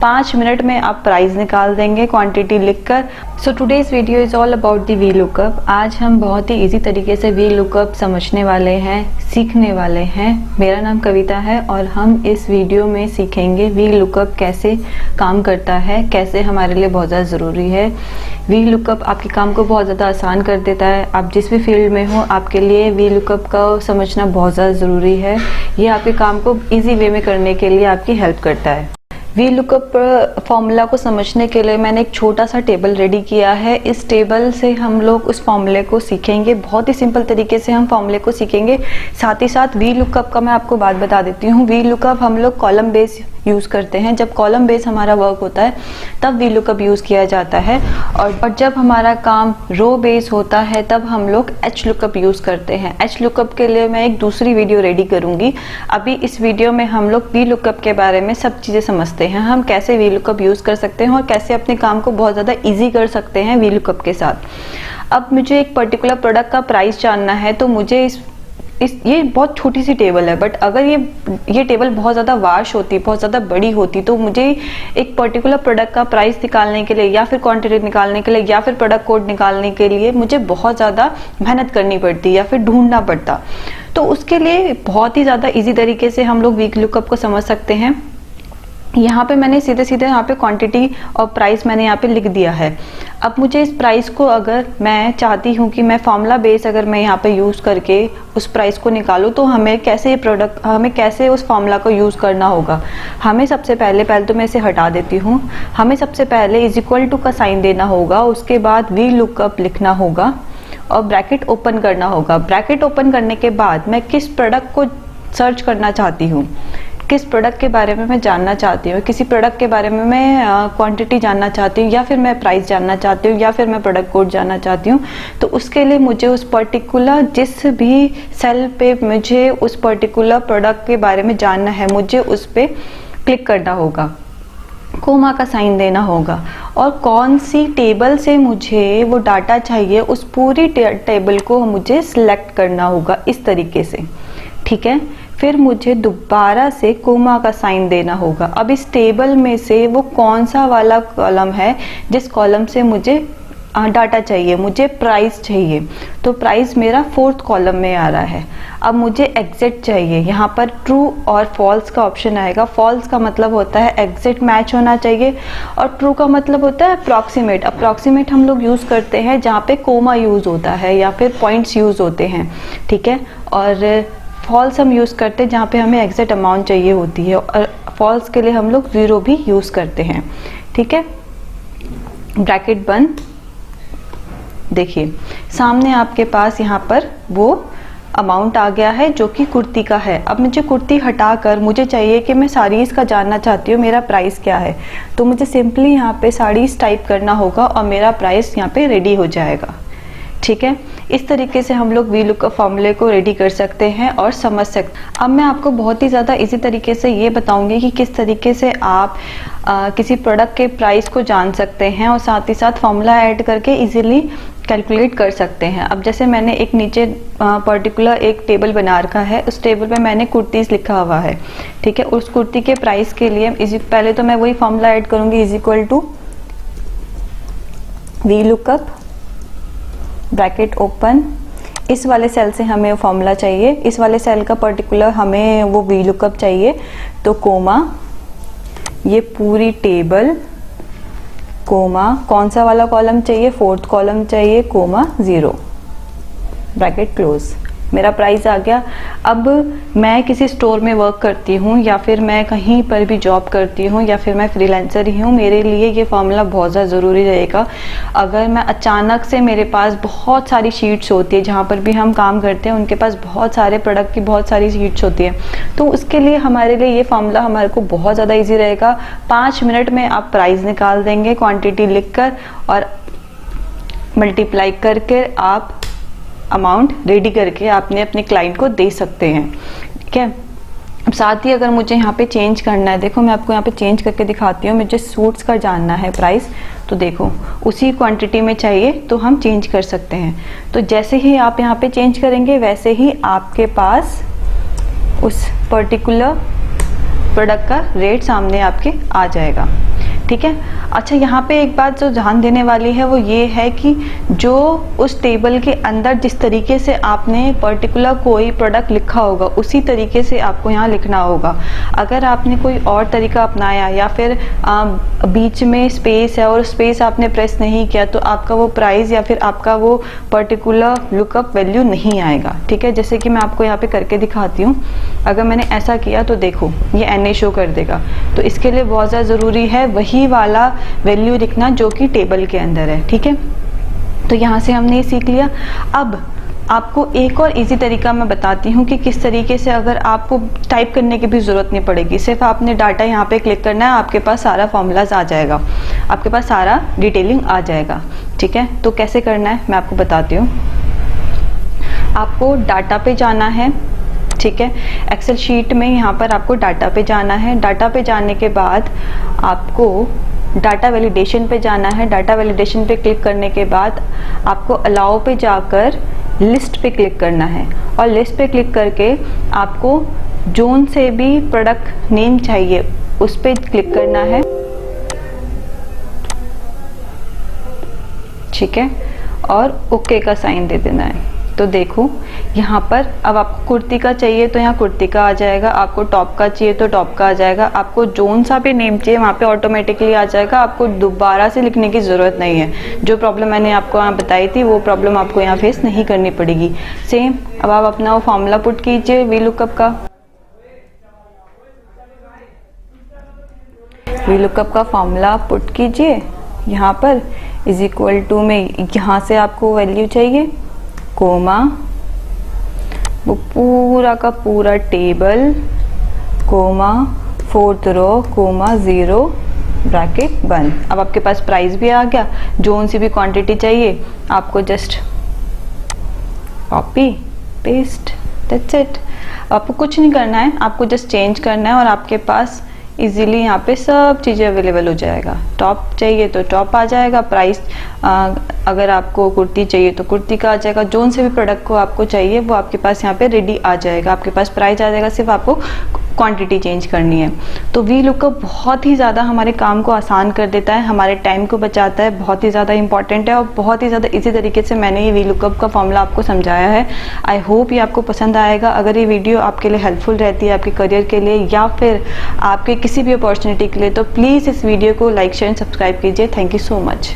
5 minute में आप price निकाल देंगे क्वांटिटी लिखकर। So today's video is all about the V lookup. आज हम बहुत ही इजी तरीके से वी लुकअप समझने वाले हैं, सीखने वाले हैं। मेरा नाम कविता है और हम इस वीडियो में सीखेंगे वी लुकअप कैसे काम करता है, कैसे हमारे लिए बहुत ज़्यादा ज़रूरी है। वी लुकअप आपके काम को बहुत ज़्यादा आसान कर देता है। आप जिस भी फील्ड में हो, आपके लिए वी लुकअप का समझना बहुत ज़्यादा ज़रूरी है। ये आपके काम को ईजी वे में करने के लिए आपकी हेल्प करता है। वी लुकअप फॉर्मूला को समझने के लिए मैंने एक छोटा सा टेबल रेडी किया है। इस टेबल से हम लोग उस फॉर्मूले को सीखेंगे। बहुत ही सिंपल तरीके से हम फॉर्मूले को सीखेंगे। साथ ही साथ वी लुकअप का मैं आपको बात बता देती हूँ। वी लुकअप हम लोग कॉलम बेस यूज़ करते हैं। जब कॉलम बेस हमारा वर्क होता है तब वी लुकअप यूज़ किया जाता है, और जब हमारा काम रो बेस होता है तब हम लोग एच लुकअप यूज़ करते हैं। एच लुकअप के लिए मैं एक दूसरी वीडियो रेडी करूँगी। अभी इस वीडियो में हम लोग वी लुकअप के बारे में सब चीज़ें समझते हैं। हम कैसे वी लुकअप यूज़ कर सकते हैं और कैसे अपने काम को बहुत ज़्यादा ईजी कर सकते हैं वी लुकअप के साथ। अब मुझे एक पर्टिकुलर प्रोडक्ट का प्राइस जानना है, तो मुझे ये बहुत छोटी सी टेबल है, बट अगर ये टेबल बहुत ज़्यादा वाश होती, बहुत ज़्यादा बड़ी होती, तो मुझे एक पर्टिकुलर प्रोडक्ट का प्राइस निकालने के लिए या फिर क्वांटिटी निकालने के लिए या फिर प्रोडक्ट कोड निकालने के लिए मुझे बहुत ज़्यादा मेहनत करनी पड़ती या फिर ढूंढना पड़ता। तो उसके लिए बहुत ही ज़्यादा ईजी तरीके से हम लोग वी लुकअप को समझ सकते हैं। यहाँ पे मैंने सीधे सीधे यहाँ पे क्वांटिटी और प्राइस मैंने यहाँ पे लिख दिया है। अब मुझे इस प्राइस को, अगर मैं चाहती हूँ कि मैं फॉर्मूला बेस अगर मैं यहाँ पे यूज़ करके उस प्राइस को निकालूँ, तो हमें कैसे उस फॉर्मूला को यूज़ करना होगा। हमें सबसे पहले तो मैं इसे हटा देती हूँ। हमें सबसे पहले इज इक्वल टू का साइन देना होगा, उसके बाद वी लुकअप लिखना होगा और ब्रैकेट ओपन करना होगा। ब्रैकेट ओपन करने के बाद मैं किस प्रोडक्ट को सर्च करना चाहती हूँ, किस प्रोडक्ट के बारे में मैं जानना चाहती हूँ, किसी प्रोडक्ट के बारे में मैं क्वांटिटी जानना चाहती हूँ, या फिर मैं प्राइस जानना चाहती हूँ, या फिर मैं प्रोडक्ट कोड जानना चाहती हूँ, तो उसके लिए मुझे उस पर्टिकुलर जिस भी सेल पे मुझे उस पर्टिकुलर प्रोडक्ट के बारे में जानना है, मुझे उस पर क्लिक करना होगा, कोमा का साइन देना होगा, और कौन सी टेबल से मुझे वो डाटा चाहिए उस पूरी टेबल को मुझे सिलेक्ट करना होगा इस तरीके से। ठीक है, फिर मुझे दोबारा से कोमा का साइन देना होगा। अब इस टेबल में से वो कौन सा वाला कॉलम है जिस कॉलम से मुझे डाटा चाहिए, मुझे प्राइस चाहिए, तो प्राइस मेरा 4th कॉलम में आ रहा है। अब मुझे एग्जैक्ट चाहिए, यहाँ पर ट्रू और फॉल्स का ऑप्शन आएगा। फॉल्स का मतलब होता है एग्जैक्ट मैच होना चाहिए, और ट्रू का मतलब होता है अप्रॉक्सीमेट। अप्रॉक्सीमेट हम लोग यूज़ करते हैं जहाँ पे कोमा यूज़ होता है या फिर पॉइंट्स यूज़ होते हैं। ठीक है, और फॉल्स हम यूज़ करते हैं जहाँ पे हमें एग्जैक्ट अमाउंट चाहिए होती है, और फॉल्स के लिए हम लोग 0 भी यूज़ करते हैं। ठीक है, ब्रैकेट बंद। देखिए सामने आपके पास यहाँ पर वो अमाउंट आ गया है जो कि कुर्ती का है। अब मुझे कुर्ती हटाकर मुझे चाहिए कि मैं साड़ीज़ का जानना चाहती हूँ मेरा प्राइस क्या है, तो मुझे सिंपली यहाँ पे साड़ीज़ टाइप करना होगा और मेरा प्राइस यहाँ पे रेडी हो जाएगा। ठीक है, इस तरीके से हम लोग वी लुकअप फॉर्मूले को रेडी कर सकते हैं और समझ सकते हैं। अब मैं आपको बहुत ही ज़्यादा इजी तरीके से ये बताऊंगी कि किस तरीके से आप किसी प्रोडक्ट के प्राइस को जान सकते हैं और साथ ही साथ फॉर्मूला ऐड करके इजीली कैलकुलेट कर सकते हैं। अब जैसे मैंने एक नीचे पर्टिकुलर एक टेबल बना रखा है, उस टेबल पे मैंने कुर्तीज़ लिखा हुआ है। ठीक है, उस कुर्ती के प्राइस के लिए पहले तो मैं वही फॉर्मूला ऐड करूँगी, is equal to V lookup bracket open. इस वाले सेल से हमें फॉर्मूला चाहिए, इस वाले सेल का पर्टिकुलर हमें वो वी लुकअप चाहिए, तो कोमा ये पूरी टेबल, कोमा कौन सा वाला कॉलम चाहिए, 4th कॉलम चाहिए, कोमा 0, ब्रैकेट क्लोज। मेरा प्राइस आ गया। अब मैं किसी स्टोर में वर्क करती हूँ या फिर मैं कहीं पर भी जॉब करती हूँ या फिर मैं फ्रीलांसर ही हूँ, मेरे लिए ये फॉर्मूला बहुत ज़्यादा ज़रूरी रहेगा। अगर मैं अचानक से, मेरे पास बहुत सारी शीट्स होती है, जहाँ पर भी हम काम करते हैं उनके पास बहुत सारे प्रोडक्ट की बहुत सारी शीट्स होती है, तो उसके लिए हमारे लिए ये फॉर्मूला हमारे को बहुत ज़्यादा ईजी रहेगा। 5 मिनट में आप प्राइस निकाल देंगे क्वान्टिटी लिख कर, और मल्टीप्लाई करके आप अमाउंट रेडी करके आपने अपने क्लाइंट को दे सकते हैं। ठीक है, अब साथ ही अगर मुझे यहाँ पे चेंज करना है, देखो मैं आपको यहाँ पे चेंज करके दिखाती हूँ। मुझे सूट्स का जानना है प्राइस, तो देखो उसी क्वांटिटी में चाहिए तो हम चेंज कर सकते हैं। तो जैसे ही आप यहाँ पे चेंज करेंगे वैसे ही आपके पास उस पर्टिकुलर प्रोडक्ट का रेट सामने आपके आ जाएगा। ठीक है। अच्छा, यहाँ पे एक बात जो ध्यान देने वाली है वो ये है कि जो उस टेबल के अंदर जिस तरीके से आपने पर्टिकुलर कोई प्रोडक्ट लिखा होगा उसी तरीके से आपको यहाँ लिखना होगा। अगर आपने कोई और तरीका अपनाया या फिर बीच में स्पेस है और स्पेस आपने प्रेस नहीं किया तो आपका वो प्राइस या फिर आपका वो पर्टिकुलर लुकअप वैल्यू नहीं आएगा। ठीक है। जैसे कि मैं आपको यहाँ पे करके दिखाती हूँ। अगर मैंने ऐसा किया तो देखो ये NA शो कर देगा। तो इसके लिए बहुत ज़्यादा ज़रूरी है वही वाला वैल्यू लिखना जो कि टेबल के अंदर है। ठीक है। तो यहाँ से हमने ये सीख लिया। अब आपको एक और इजी तरीका मैं बताती हूँ कि किस तरीके से अगर आपको टाइप करने की भी ज़रूरत नहीं पड़ेगी, सिर्फ आपने डाटा यहाँ पे क्लिक करना है, आपके पास सारा फॉर्मूलाज आ जाएगा, आपके पास सारा डिटेलिंग आ जाएगा। ठीक है। तो कैसे करना है मैं आपको बताती हूँ। आपको डाटा पे जाना है। ठीक है। एक्सेल शीट में यहाँ पर आपको डाटा पे जाना है। डाटा पे जाने के बाद आपको डाटा वैलिडेशन पे जाना है। डाटा वैलिडेशन पे क्लिक करने के बाद आपको अलाउ पे जाकर लिस्ट पे क्लिक करना है और लिस्ट पे क्लिक करके आपको जोन से भी प्रोडक्ट नेम चाहिए उस पे क्लिक करना है। ठीक है। और ओके का साइन दे देना है। तो देखो यहाँ पर अब आपको कुर्ती का चाहिए तो यहाँ कुर्ती का आ जाएगा, आपको टॉप का चाहिए तो टॉप का आ जाएगा, आपको जोन सा भी नेम चाहिए वहाँ पे ऑटोमेटिकली आ जाएगा। आपको दोबारा से लिखने की ज़रूरत नहीं है। जो प्रॉब्लम मैंने आपको यहाँ बताई थी वो प्रॉब्लम आपको यहाँ फेस नहीं करनी पड़ेगी। सेम अब आप अपना वो फॉर्मूला पुट कीजिए VLOOKUP का। VLOOKUP का फॉर्मूला पुट कीजिए यहाँ पर इज इक्वल टू में यहाँ से आपको वैल्यू चाहिए कोमा वो पूरा का पूरा टेबल कोमा 4th रो कोमा 0 ब्रैकेट बंद। अब आपके पास प्राइस भी आ गया। जोन सी भी क्वांटिटी चाहिए आपको just copy paste, that's it. आपको कुछ नहीं करना है, आपको जस्ट चेंज करना है और आपके पास इजीली यहाँ पे सब चीज़ें अवेलेबल हो जाएगा। टॉप चाहिए तो टॉप आ जाएगा, प्राइस अगर आपको कुर्ती चाहिए तो कुर्ती का आ जाएगा, जोन से भी प्रोडक्ट को आपको चाहिए वो आपके पास यहाँ पे रेडी आ जाएगा। आपके पास प्राइस आ जाएगा, सिर्फ आपको क्वांटिटी चेंज करनी है। तो VLOOKUP बहुत ही ज़्यादा हमारे काम को आसान कर देता है, हमारे टाइम को बचाता है, बहुत ही ज़्यादा इंपॉर्टेंट है और बहुत ही ज़्यादा इसी तरीके से मैंने ये VLOOKUP का फॉर्मूला आपको समझाया है। आई होप ये आपको पसंद आएगा। अगर ये वीडियो आपके लिए हेल्पफुल रहती है आपके करियर के लिए या फिर आपके किसी भी अपॉर्चुनिटी के लिए तो प्लीज़ इस वीडियो को लाइक शेयर एंड सब्सक्राइब कीजिए। Thank you so much.